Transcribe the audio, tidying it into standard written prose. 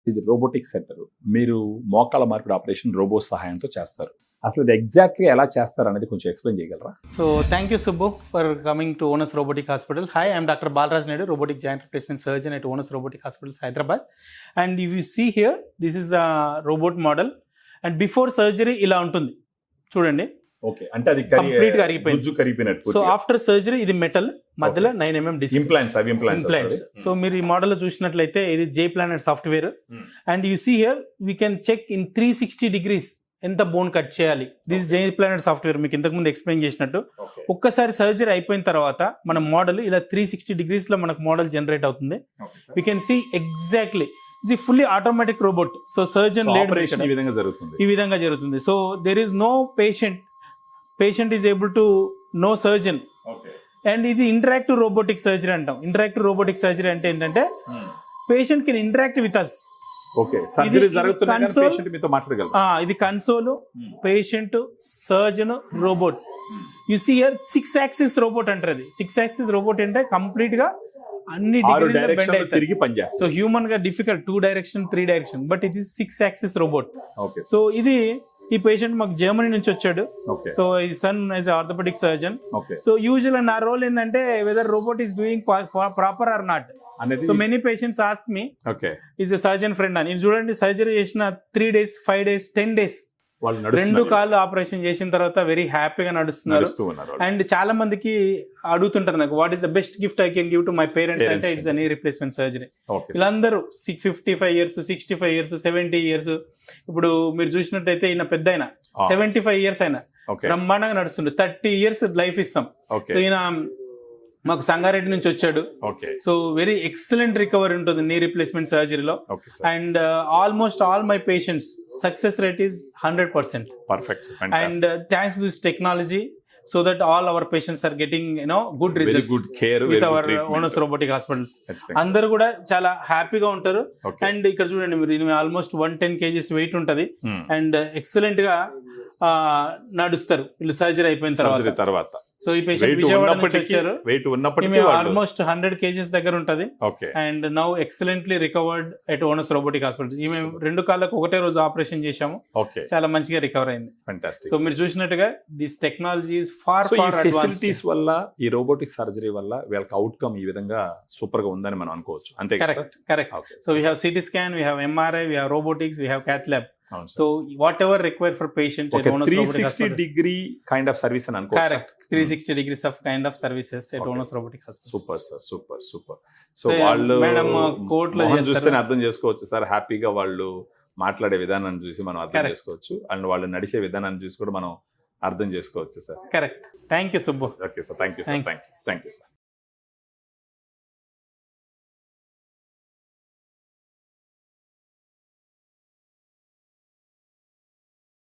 ఇది robotic centre. మీరు మోకాళ్ళ మార్పిడి ఆపరేషన్ రోబో సహాయంతో చేస్తారు. అసలు ఇది ఎగ్జాక్ట్గా ఎలా చేస్తారు అనేది కొంచెం ఎక్స్ప్లెయిన్ చేయగలరా? So thank you Subbu for coming to Onus Robotic Hospital. Hi, I am Dr. Balraj Naidu, robotic joint replacement surgeon at Onus Robotic Hospitals, Hyderabad. And if you see here, this is the robot model. And before surgery ఇలా ఉంటుంది చూడండి. Okay, అంటే అది complete గా అరిగిపోయింది, కరిగిపోయినట్టు. So after surgery ఇది metal, మధ్యలో 9 mm disc implants. So మీరు ఈ మోడల్ చూసినట్లయితే ఇది J Planet software. And you see here we can check in 360 degrees ఎంత బోన్ కట్ చేయాలి. దిస్ జే ప్లానెట్ సాఫ్ట్వేర్ మీకు ఇంతకు ముందు ఎక్స్ప్లెయిన్ చేసినట్టు. ఒక్కసారి సర్జరీ అయిపోయిన తర్వాత మన మోడల్ ఇలా 360 degrees లో మనకు మోడల్ జనరేట్ అవుతుంది. వీ కెన్ సీ ఎగ్జాక్ట్లీ ఇది fully automatic robot. So surgeon led ఈ విధంగా జరుగుతుంది. So there is no patient is able to know surgeon. And ఇది ఇంటరాక్టివ్ రోబోటిక్ సర్జరీ అంటాం. ఇంటరాక్టివ్ రోబోటిక్ సర్జరీ అంటే ఏంటంటే patient can interact with us. ఇది console, patient, surgeon, robot. You see here 6 axis robot అంటారు. అది 6 axis robot అంటే complete గా అన్ని తిరిగి పనిచేస్తుంది. సో హ్యూమన్ గా డిఫికల్ట్ 2 direction 3 direction, బట్ ఇది 6 axis రోబోట్. సో ఇది ఈ పేషెంట్ మాకు జర్మనీ నుంచి వచ్చాడు. సో ఈ son is orthopaedic surgeon. So usual నా రోల్ ఏంటంటే whether robot is doing proper or not. So many patients ask me is a surgeon friend అని. చూడండి, సర్జరీ చేసిన 3 days 5 days 10 days 2 కాళ్ళు ఆపరేషన్ చేసిన తర్వాత వెరీ హ్యాపీగా నడుస్తున్నారు. అండ్ చాలా మందికి అడుగుతుంటారు నాకు, what is the best gift I can give to my parents అంటే ఇట్స్ నీ రీప్లేస్మెంట్ సర్జరీ. వీళ్ళందరూ 55 years 65 years 70 years. ఇప్పుడు మీరు చూసినట్టయితే ఈయన పెద్ద అయినా 75 years అయినా బ్రహ్మాండంగా నడుస్తుండే. 30 years లైఫ్ ఇస్తాం. సో ఈయన మాకు సంగారెడ్డి నుంచి వచ్చాడు. సో వెరీ ఎక్సలెంట్ రికవరీ ఉంటుంది నీ రీప్లేస్మెంట్ సర్జరీలో. And almost all my patients success rate is 100%. Perfect. And thanks to this technology, so that all our patients are getting good results, good care with our Onus Robotic Hospitals. అందరూ కూడా చాలా హ్యాపీగా ఉంటారు. And ఇక్కడ చూడండి మీరు, ఇది almost 110 kgs wait ఉంటది. అండ్ ఎక్సలెంట్ గా నడుస్తారు వీళ్ళు సర్జరీ అయిపోయిన తర్వాత. సో ఈ పేషెంట్ విజయవాడ నుంచి వచ్చారు. ఆల్మోస్ట్ 100 kgs దగ్గర ఉంటది. And now excellently recovered at onus robotic hospital. ఈమె 2 కాళ్ళకు ఒకటే రోజు ఆపరేషన్ చేశాము. చాలా మంచిగా రికవర్ అయింది. సో మీరు చూసినట్టుగా this technology is far facilities వల్ల, ఈ రోబోటిక్ సర్జరీ వల్ల వీళ్ళకి అవుట్కమ్ ఈ విధంగా సూపర్ గా ఉందని మనం అనుకోవచ్చు. అంతే correct. So we have CT scan, we have MRI, we have robotics, we have cath lab. So whatever required for patient at Onus Robotic Hospital. 360 kind of service అని అనుకోవచ్చు. Correct. 360 degrees of kind of services at Onus Robotic Hospital. Super sir, super. So వాళ్ళు madam కోర్టులో చూస్తేనే అర్థం చేసుకోవచ్చు sir. హ్యాపీగా వాళ్ళు మాట్లాడే విధానాన్ని చూసి మనం అర్థం చేసుకోవచ్చు. అండ్ వాళ్ళు నడిచే విధానాన్ని చూసి కూడా మనం అర్థం చేసుకోవచ్చు sir. Correct. Thank you Subbu. Okay sir, thank you sir.